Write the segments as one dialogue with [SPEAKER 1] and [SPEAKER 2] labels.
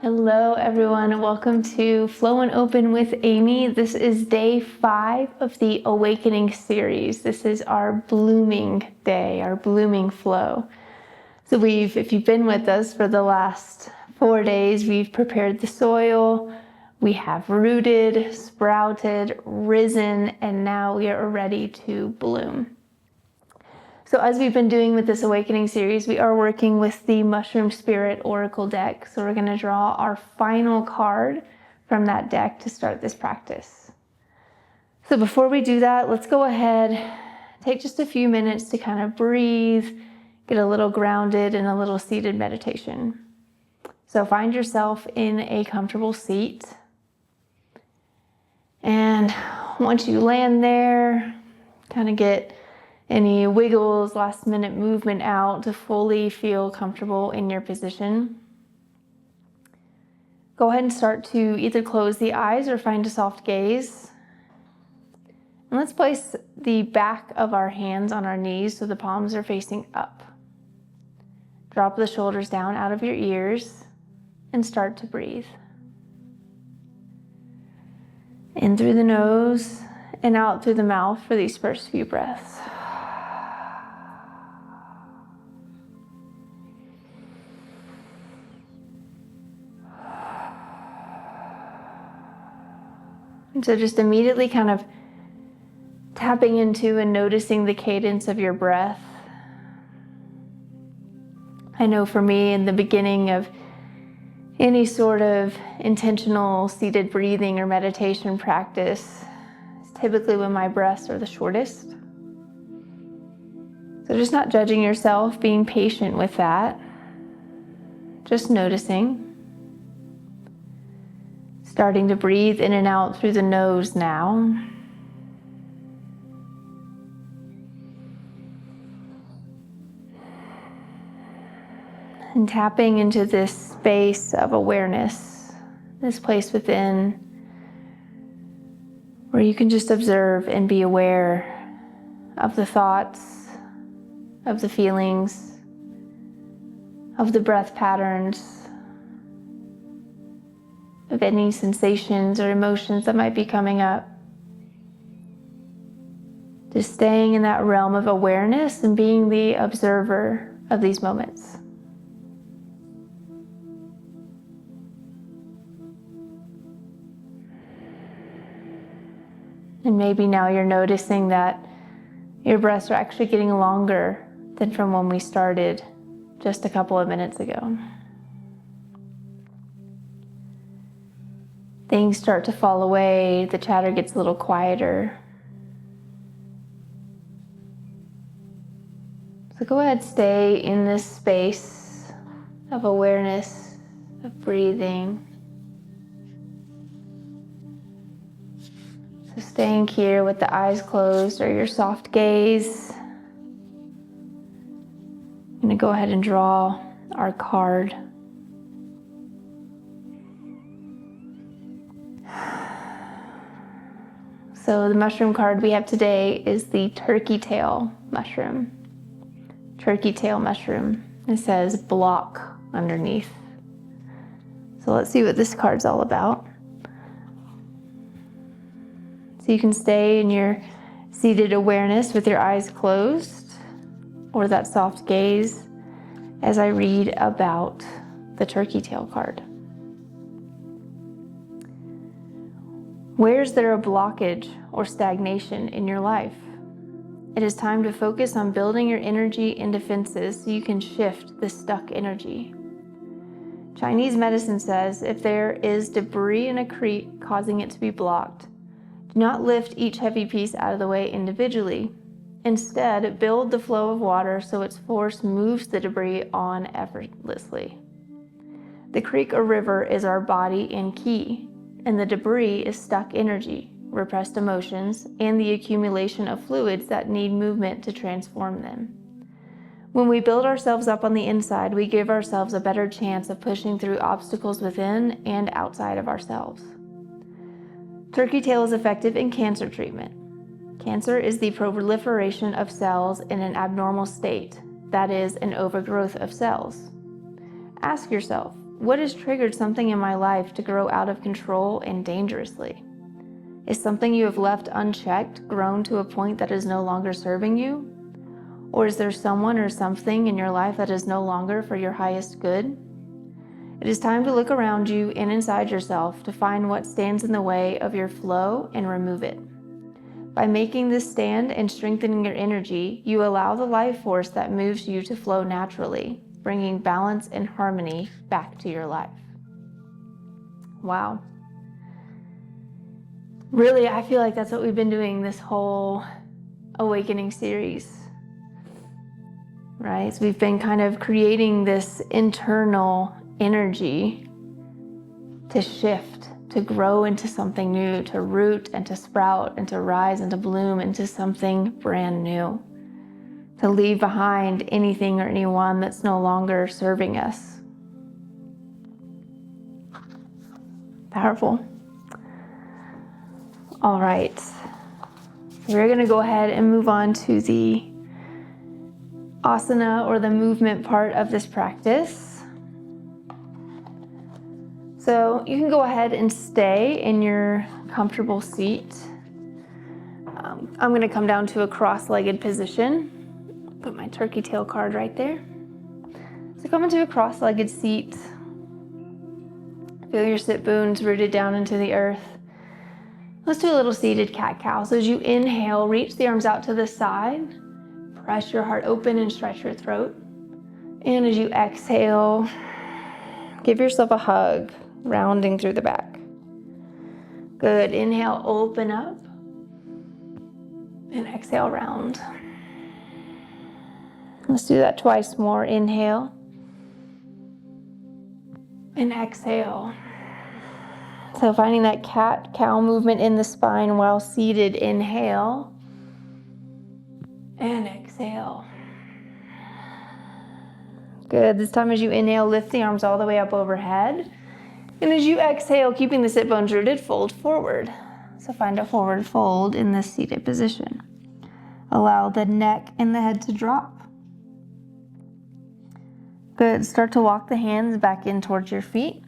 [SPEAKER 1] Hello, everyone, and welcome to Flow and Open with Amy. This is day 5 of the Awakening series. This is our blooming day, our blooming flow. So if you've been with us for the last 4 days, we've prepared the soil, we have rooted, sprouted, risen, and now we are ready to bloom. So as we've been doing with this Awakening series, we are working with the Mushroom Spirit Oracle deck. So we're going to draw our final card from that deck to start this practice. So before we do that, let's go ahead, take just a few minutes to kind of breathe, get a little grounded in a little seated meditation. So find yourself in a comfortable seat. And once you land there, kind of get any wiggles, last minute movement out to fully feel comfortable in your position. Go ahead and start to either close the eyes or find a soft gaze. And let's place the back of our hands on our knees so the palms are facing up. Drop the shoulders down out of your ears and start to breathe. In through the nose and out through the mouth for these first few breaths. And so just immediately kind of tapping into and noticing the cadence of your breath. I know for me, in the beginning of any sort of intentional seated breathing or meditation practice, it's typically when my breaths are the shortest. So just not judging yourself, being patient with that. Just noticing. Starting to breathe in and out through the nose now. And tapping into this space of awareness, this place within where you can just observe and be aware of the thoughts, of the feelings, of the breath patterns, of any sensations or emotions that might be coming up. Just staying in that realm of awareness and being the observer of these moments. And maybe now you're noticing that your breaths are actually getting longer than from when we started just a couple of minutes ago. Things start to fall away, the chatter gets a little quieter. So go ahead, stay in this space of awareness, of breathing. So staying here with the eyes closed or your soft gaze. I'm going to go ahead and draw our card. So the mushroom card we have today is the turkey tail mushroom. Turkey tail mushroom. It says block underneath. So let's see what this card's all about. So you can stay in your seated awareness with your eyes closed or that soft gaze as I read about the turkey tail card. Where is there a blockage or stagnation in your life? It is time to focus on building your energy and defenses so you can shift the stuck energy. Chinese medicine says if there is debris in a creek causing it to be blocked, do not lift each heavy piece out of the way individually. Instead, build the flow of water so its force moves the debris on effortlessly. The creek or river is our body and ki, and the debris is stuck energy, repressed emotions, and the accumulation of fluids that need movement to transform them. When we build ourselves up on the inside, we give ourselves a better chance of pushing through obstacles within and outside of ourselves. Turkey tail is effective in cancer treatment. Cancer is the proliferation of cells in an abnormal state, that is, an overgrowth of cells. Ask yourself, What has triggered something in my life to grow out of control and dangerously? Is something you have left unchecked grown to a point that is no longer serving you? Or is there someone or something in your life that is no longer for your highest good? It is time to look around you and inside yourself to find what stands in the way of your flow and remove it. By making this stand and strengthening your energy, you allow the life force that moves you to flow naturally, bringing balance and harmony back to your life. Wow. Really, I feel like that's what we've been doing this whole awakening series, right? So we've been kind of creating this internal energy to shift, to grow into something new, to root and to sprout and to rise and to bloom into something brand new, to leave behind anything or anyone that's no longer serving us. Powerful. All right, we're going to go ahead and move on to the asana, or the movement part of this practice. So you can go ahead and stay in your comfortable seat. I'm going to come down to a cross-legged position. Put my turkey tail card right there. So come into a cross-legged seat. Feel your sit bones rooted down into the earth. Let's do a little seated cat-cow. So as you inhale, reach the arms out to the side. Press your heart open and stretch your throat. And as you exhale, give yourself a hug, rounding through the back. Good. Inhale, open up. And exhale, round. Let's do that twice more. Inhale. And exhale. So finding that cat-cow movement in the spine while seated. Inhale. And exhale. Good. This time as you inhale, lift the arms all the way up overhead. And as you exhale, keeping the sit bones rooted, fold forward. So find a forward fold in this seated position. Allow the neck and the head to drop. Good. Start to walk the hands back in towards your feet.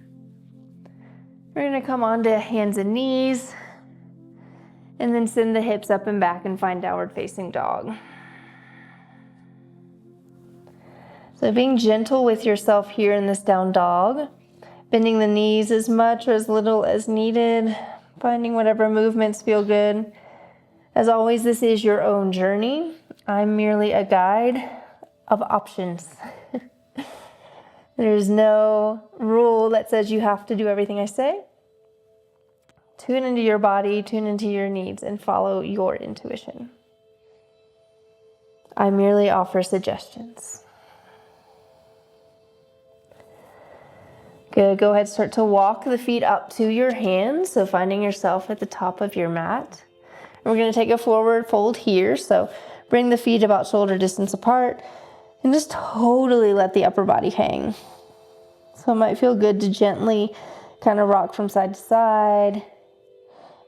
[SPEAKER 1] We're going to come onto hands and knees. And then send the hips up and back and find downward facing dog. So being gentle with yourself here in this down dog. Bending the knees as much or as little as needed. Finding whatever movements feel good. As always, this is your own journey. I'm merely a guide of options. There's no rule that says you have to do everything I say. Tune into your body, tune into your needs, and follow your intuition. I merely offer suggestions. Good. Go ahead, start to walk the feet up to your hands. So finding yourself at the top of your mat. And we're going to take a forward fold here. So bring the feet about shoulder distance apart and just totally let the upper body hang. So it might feel good to gently kind of rock from side to side.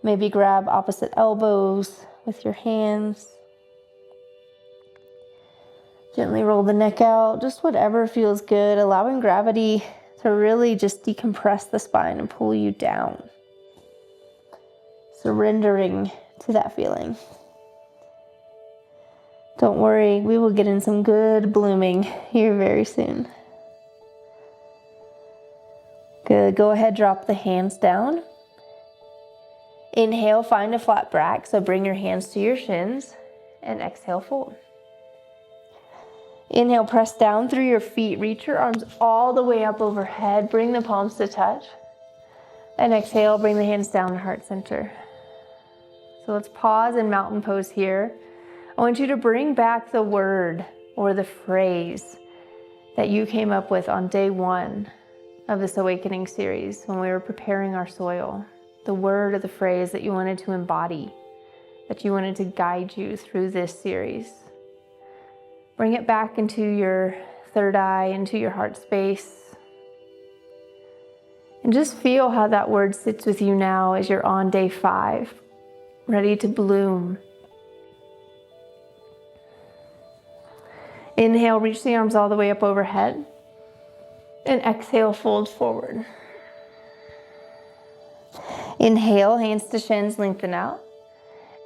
[SPEAKER 1] Maybe grab opposite elbows with your hands. Gently roll the neck out, just whatever feels good, allowing gravity to really just decompress the spine and pull you down. Surrendering to that feeling. Don't worry, we will get in some good blooming here very soon. Good, go ahead, drop the hands down. Inhale, find a flat back, so bring your hands to your shins, and exhale, fold. Inhale, press down through your feet, reach your arms all the way up overhead, bring the palms to touch, and exhale, bring the hands down to heart center. So let's pause in mountain pose here. I want you to bring back the word or the phrase that you came up with on day one of this awakening series when we were preparing our soil. The word or the phrase that you wanted to embody, that you wanted to guide you through this series. Bring it back into your third eye, into your heart space. And just feel how that word sits with you now as you're on day 5, ready to bloom. Inhale, reach the arms all the way up overhead. And exhale, fold forward. Inhale, hands to shins, lengthen out.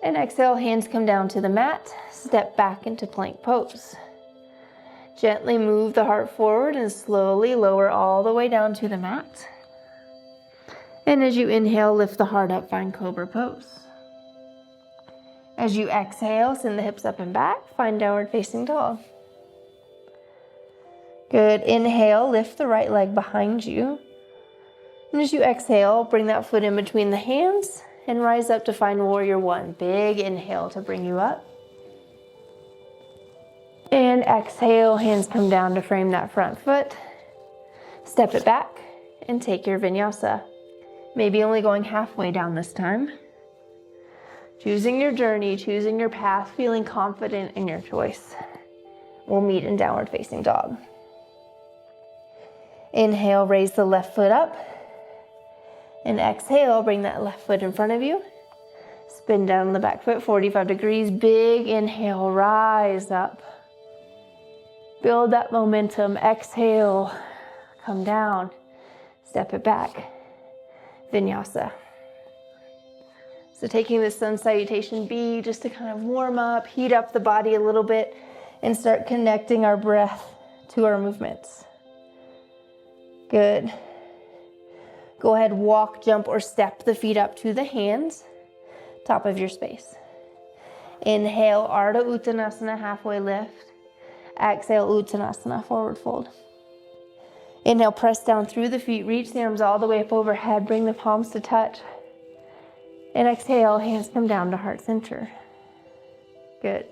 [SPEAKER 1] And exhale, hands come down to the mat. Step back into plank pose. Gently move the heart forward and slowly lower all the way down to the mat. And as you inhale, lift the heart up, find cobra pose. As you exhale, send the hips up and back, find downward facing dog. Good. Inhale, lift the right leg behind you. And as you exhale, bring that foot in between the hands and rise up to find warrior one. Big inhale to bring you up. And exhale, hands come down to frame that front foot. Step it back and take your vinyasa. Maybe only going halfway down this time. Choosing your journey, choosing your path, feeling confident in your choice. We'll meet in downward facing dog. Inhale, raise the left foot up. And exhale, bring that left foot in front of you. Spin down on the back foot, 45 degrees. Big inhale, rise up. Build that momentum. Exhale, come down. Step it back. Vinyasa. So taking this sun salutation B just to kind of warm up, heat up the body a little bit, and start connecting our breath to our movements. Good. Go ahead, walk, jump, or step the feet up to the hands, top of your space. Inhale, Ardha Uttanasana, halfway lift. Exhale, Uttanasana, forward fold. Inhale, press down through the feet, reach the arms all the way up overhead, bring the palms to touch. And exhale, hands come down to heart center. Good.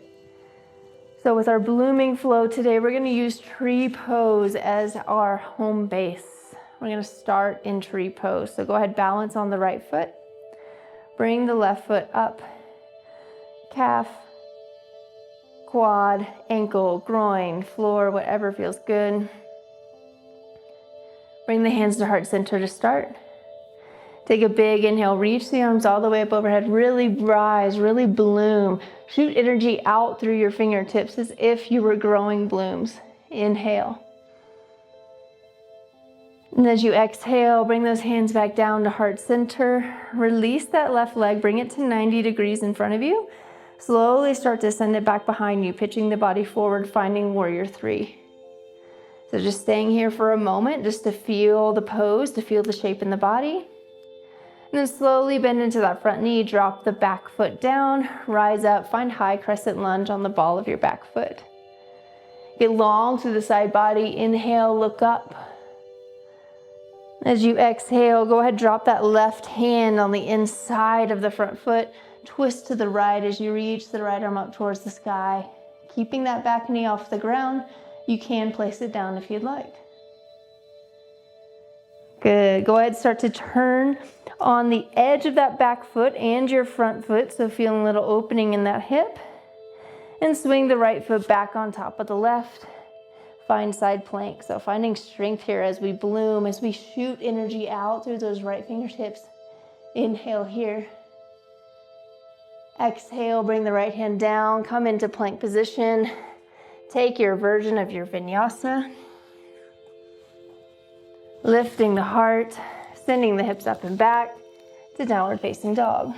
[SPEAKER 1] So with our blooming flow today, we're going to use tree pose as our home base. We're going to start in tree pose. So go ahead, balance on the right foot. Bring the left foot up. Calf, quad, ankle, groin, floor, whatever feels good. Bring the hands to heart center to start. Take a big inhale, reach the arms all the way up overhead. Really rise, really bloom. Shoot energy out through your fingertips as if you were growing blooms. Inhale. And as you exhale, bring those hands back down to heart center. Release that left leg, bring it to 90 degrees in front of you. Slowly start to send it back behind you, pitching the body forward, finding warrior three. So just staying here for a moment, just to feel the pose, to feel the shape in the body. And then slowly bend into that front knee, drop the back foot down, rise up, find high crescent lunge on the ball of your back foot. Get long through the side body, inhale, look up. As you exhale, go ahead, drop that left hand on the inside of the front foot, twist to the right as you reach the right arm up towards the sky. Keeping that back knee off the ground, you can place it down if you'd like. Good. Go ahead, start to turn on the edge of that back foot and your front foot, so feeling a little opening in that hip. And swing the right foot back on top of the left. Find side plank. So finding strength here as we bloom, as we shoot energy out through those right fingertips. Inhale here. Exhale, bring the right hand down, come into plank position. Take your version of your vinyasa. Lifting the heart, sending the hips up and back to downward facing dog.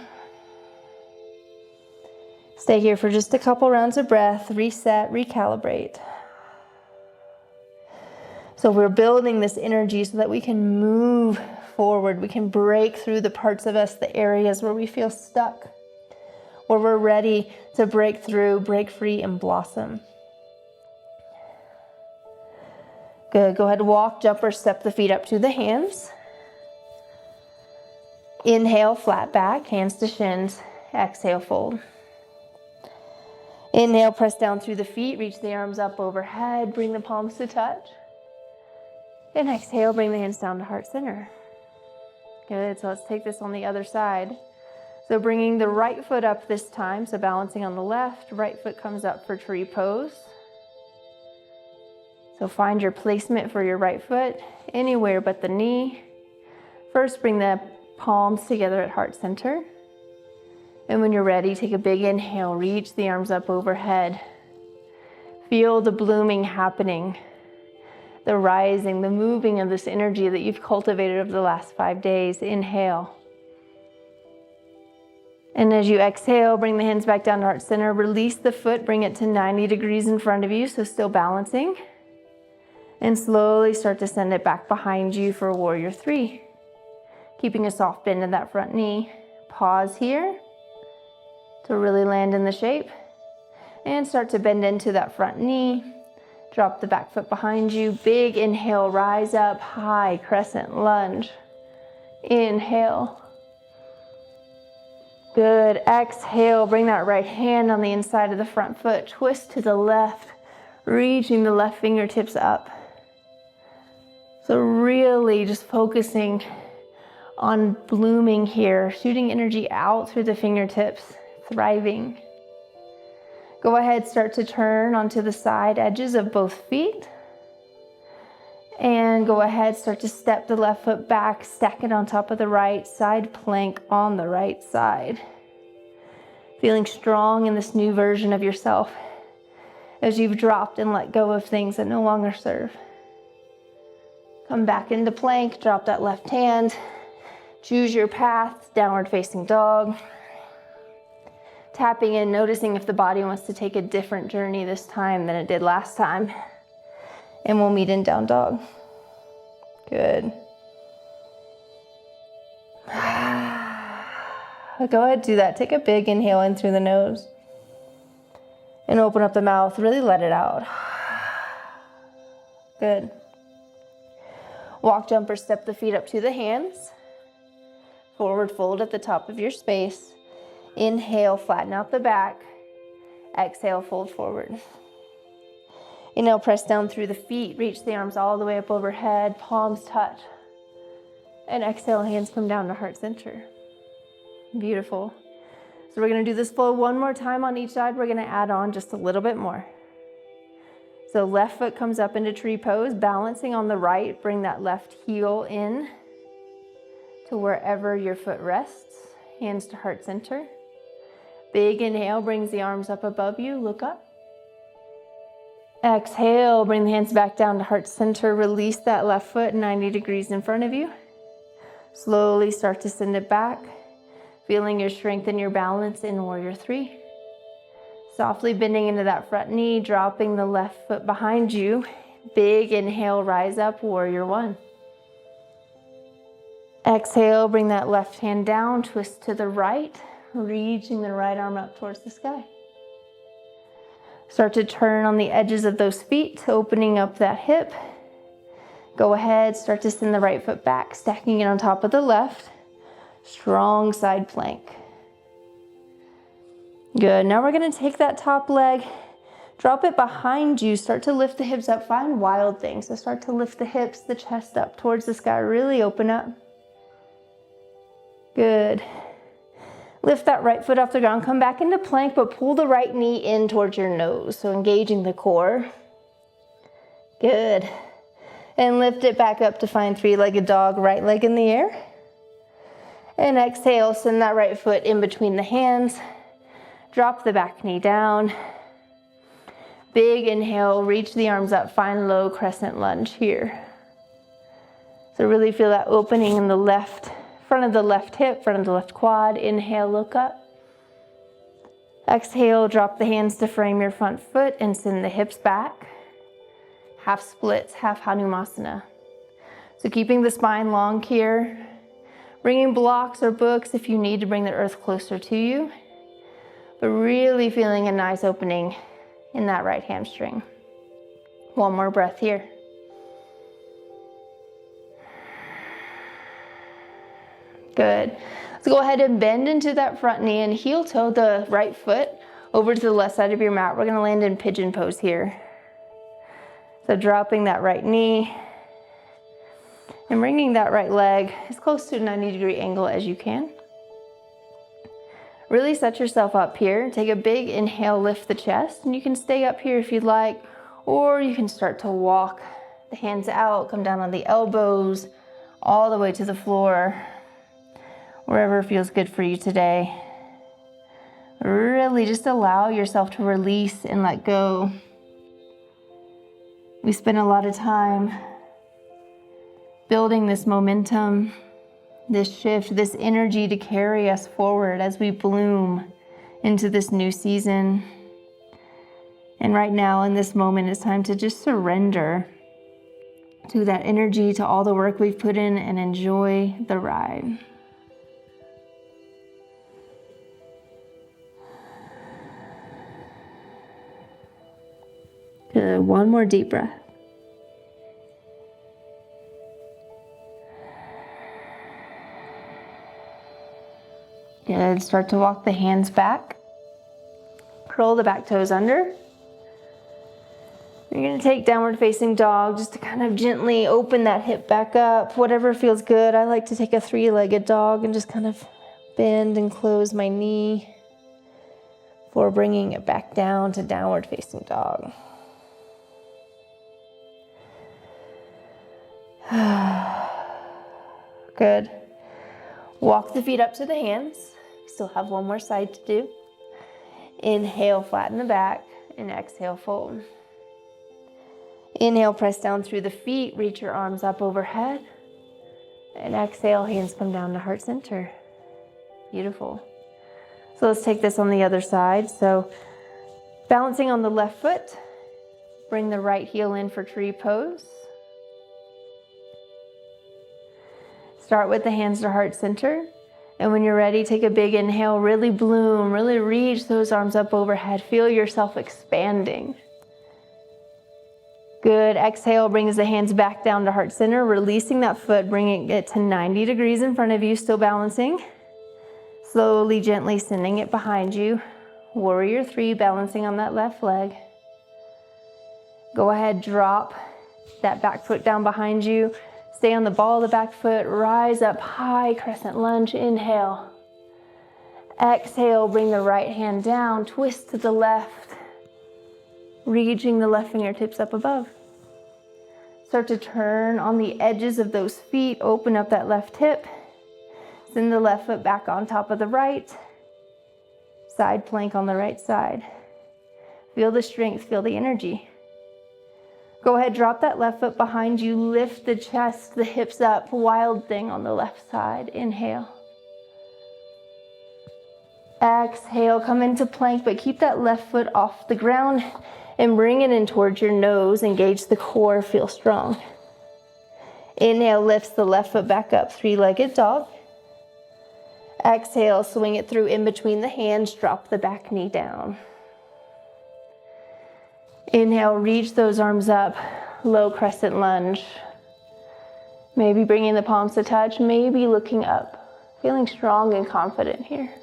[SPEAKER 1] Stay here for just a couple rounds of breath, reset, recalibrate. So we're building this energy so that we can move forward. We can break through the parts of us, the areas where we feel stuck, where we're ready to break through, break free, and blossom. Good. Go ahead, walk, jump, or step the feet up to the hands. Inhale, flat back, hands to shins. Exhale, fold. Inhale, press down through the feet, reach the arms up overhead, bring the palms to touch. And exhale, bring the hands down to heart center. Good, so let's take this on the other side. So bringing the right foot up this time, so balancing on the left, right foot comes up for tree pose. So find your placement for your right foot, anywhere but the knee. First, bring the palms together at heart center. And when you're ready, take a big inhale, reach the arms up overhead. Feel the blooming happening. the rising, the moving of this energy that you've cultivated over the last 5 days. Inhale. And as you exhale, bring the hands back down to heart center. Release the foot, bring it to 90 degrees in front of you, so still balancing. And slowly start to send it back behind you for warrior 3. Keeping a soft bend in that front knee. Pause here to really land in the shape. And start to bend into that front knee. Drop the back foot behind you. Big inhale, rise up, high crescent lunge. Inhale. Good. Exhale, bring that right hand on the inside of the front foot. Twist to the left, reaching the left fingertips up. So really just focusing on blooming here, shooting energy out through the fingertips, thriving. Go ahead, start to turn onto the side edges of both feet. And go ahead, start to step the left foot back, stack it on top of the right, side plank on the right side. Feeling strong in this new version of yourself as you've dropped and let go of things that no longer serve. Come back into plank, drop that left hand, choose your path, downward facing dog. Tapping in, noticing if the body wants to take a different journey this time than it did last time. And we'll meet in down dog. Good. Go ahead, do that. Take a big inhale in through the nose. And open up the mouth. Really let it out. Good. Walk, jump, or step the feet up to the hands. Forward fold at the top of your space. Inhale, flatten out the back. Exhale, fold forward. Inhale, press down through the feet. Reach the arms all the way up overhead. Palms touch. And exhale, hands come down to heart center. Beautiful. So we're going to do this flow one more time on each side. We're going to add on just a little bit more. So left foot comes up into tree pose, balancing on the right. Bring that left heel in to wherever your foot rests. Hands to heart center. Big inhale brings the arms up above you. Look up. Exhale, bring the hands back down to heart center. Release that left foot 90 degrees in front of you. Slowly start to send it back. Feeling your strength and your balance in warrior 3. Softly bending into that front knee, dropping the left foot behind you. Big inhale, rise up, warrior 1. Exhale, bring that left hand down, twist to the right, reaching the right arm up towards the sky. Start to turn on the edges of those feet, opening up that hip. Go ahead, start to send the right foot back, stacking it on top of the left. Strong side plank. Good, now we're gonna take that top leg, drop it behind you, start to lift the hips up, find wild things. So start to lift the hips, the chest up towards the sky, really open up. Good. Lift that right foot off the ground, come back into plank, but pull the right knee in towards your nose, so engaging the core. Good. And lift it back up to find three-legged dog, right leg in the air. And exhale, send that right foot in between the hands. Drop the back knee down. Big inhale, reach the arms up, find low crescent lunge here. So really feel that opening in the left, front of the left hip, front of the left quad. Inhale, look up. Exhale, drop the hands to frame your front foot and send the hips back. Half splits, half Hanumasana. So keeping the spine long here. Bringing blocks or books if you need to bring the earth closer to you. But really feeling a nice opening in that right hamstring. One more breath here. Good. Let's go ahead and bend into that front knee and heel toe the right foot over to the left side of your mat. We're going to land in pigeon pose here. So dropping that right knee and bringing that right leg as close to a 90-degree angle as you can. Really set yourself up here. Take a big inhale, lift the chest, and you can stay up here if you'd like, or you can start to walk the hands out, come down on the elbows, all the way to the floor, wherever feels good for you today. Really just allow yourself to release and let go. We spend a lot of time building this momentum, this shift, this energy to carry us forward as we bloom into this new season. And right now, in this moment, it's time to just surrender to that energy, to all the work we've put in, and enjoy the ride. Good. One more deep breath. Good. Start to walk the hands back. Curl the back toes under. You're going to take downward facing dog just to kind of gently open that hip back up, whatever feels good. I like to take a 3-legged dog and just kind of bend and close my knee before bringing it back down to downward facing dog. Good. Walk the feet up to the hands. Still have one more side to do. Inhale, flatten the back, and exhale, fold. Inhale, press down through the feet, reach your arms up overhead. And exhale, hands come down to heart center. Beautiful. So let's take this on the other side. So balancing on the left foot, bring the right heel in for tree pose. Start with the hands to heart center. And when you're ready, take a big inhale, really bloom, really reach those arms up overhead. Feel yourself expanding. Good. Exhale brings the hands back down to heart center, releasing that foot, bringing it to 90 degrees in front of you, still balancing. Slowly, gently sending it behind you. Warrior 3, balancing on that left leg. Go ahead, drop that back foot down behind you. Stay on the ball of the back foot, rise up high, crescent lunge, inhale. Exhale, bring the right hand down, twist to the left, reaching the left fingertips up above. Start to turn on the edges of those feet, open up that left hip, send the left foot back on top of the right, side plank on the right side. Feel the strength, feel the energy. Go ahead, drop that left foot behind you, lift the chest, the hips up, wild thing on the left side, inhale. Exhale, come into plank, but keep that left foot off the ground and bring it in towards your nose, engage the core, feel strong. Inhale, lifts the left foot back up, 3-legged dog. Exhale, swing it through in between the hands, drop the back knee down. Inhale, reach those arms up, low crescent lunge. Maybe bringing the palms to touch, maybe looking up, feeling strong and confident here.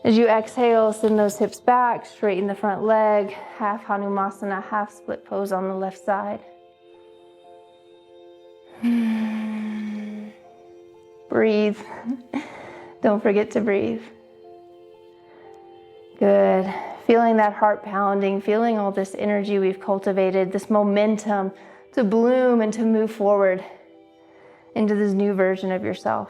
[SPEAKER 1] As you exhale, send those hips back, straighten the front leg, half Hanumasana, half split pose on the left side. Breathe. Don't forget to breathe. Good. Feeling that heart pounding, feeling all this energy we've cultivated, this momentum to bloom and to move forward into this new version of yourself.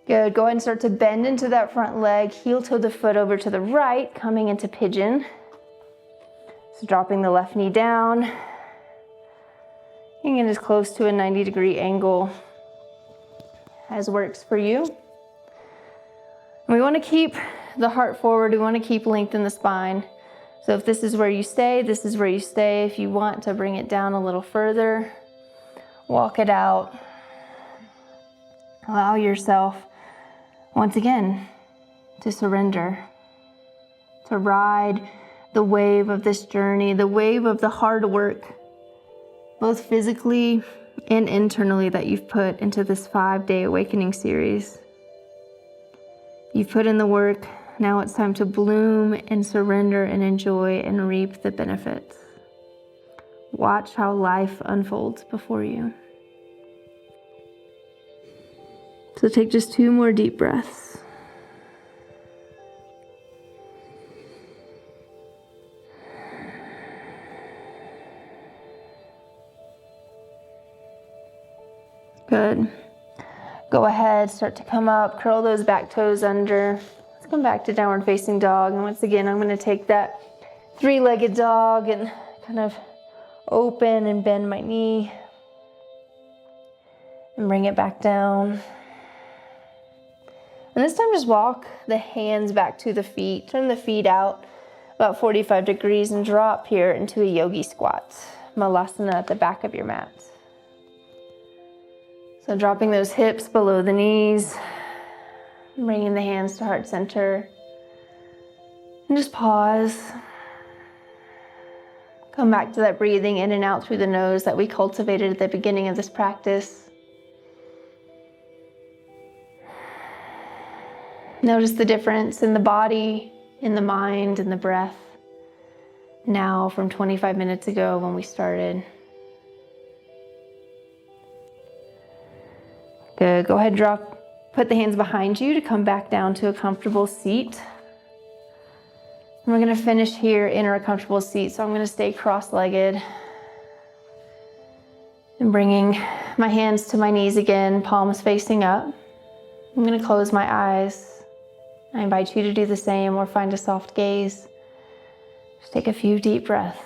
[SPEAKER 1] Good. Go ahead and start to bend into that front leg, heel toe the foot over to the right, coming into pigeon. So dropping the left knee down, getting it as close to a 90-degree angle as works for you. And we want to keep the heart forward. We want to keep length in the spine. So if this is where you stay, this is where you stay. If you want to bring it down a little further, walk it out. Allow yourself, once again, to surrender, to ride the wave of this journey, the wave of the hard work, both physically and internally, that you've put into this 5-day awakening series. You've put in the work. Now it's time to bloom and surrender and enjoy and reap the benefits. Watch how life unfolds before you. So take just 2 more deep breaths. Good. Go ahead, start to come up, curl those back toes under. Come back to downward facing dog. And once again, I'm going to take that 3-legged dog and kind of open and bend my knee and bring it back down. And this time just walk the hands back to the feet. Turn the feet out about 45 degrees and drop here into a yogi squat. Malasana at the back of your mat. So dropping those hips below the knees, bringing the hands to heart center. And just pause. Come back to that breathing in and out through the nose that we cultivated at the beginning of this practice. Notice the difference in the body, in the mind, in the breath. Now from 25 minutes ago when we started. Good. Go ahead and put the hands behind you to come back down to a comfortable seat. And we're going to finish here in our comfortable seat. So I'm going to stay cross-legged and bringing my hands to my knees again, palms facing up. I'm going to close my eyes. I invite you to do the same or find a soft gaze. Just take a few deep breaths.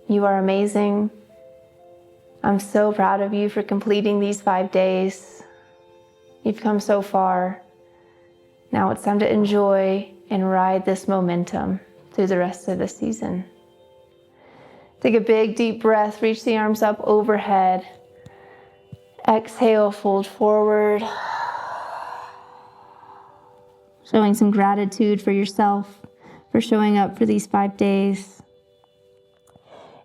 [SPEAKER 1] You are amazing. I'm so proud of you for completing these 5 days. You've come so far. Now it's time to enjoy and ride this momentum through the rest of the season. Take a big deep breath, reach the arms up overhead. Exhale, fold forward. Showing some gratitude for yourself for showing up for these 5 days.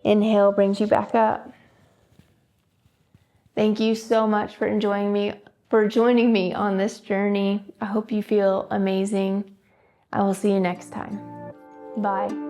[SPEAKER 1] Inhale brings you back up. Thank you so much for joining me on this journey. I hope you feel amazing. I will see you next time. Bye.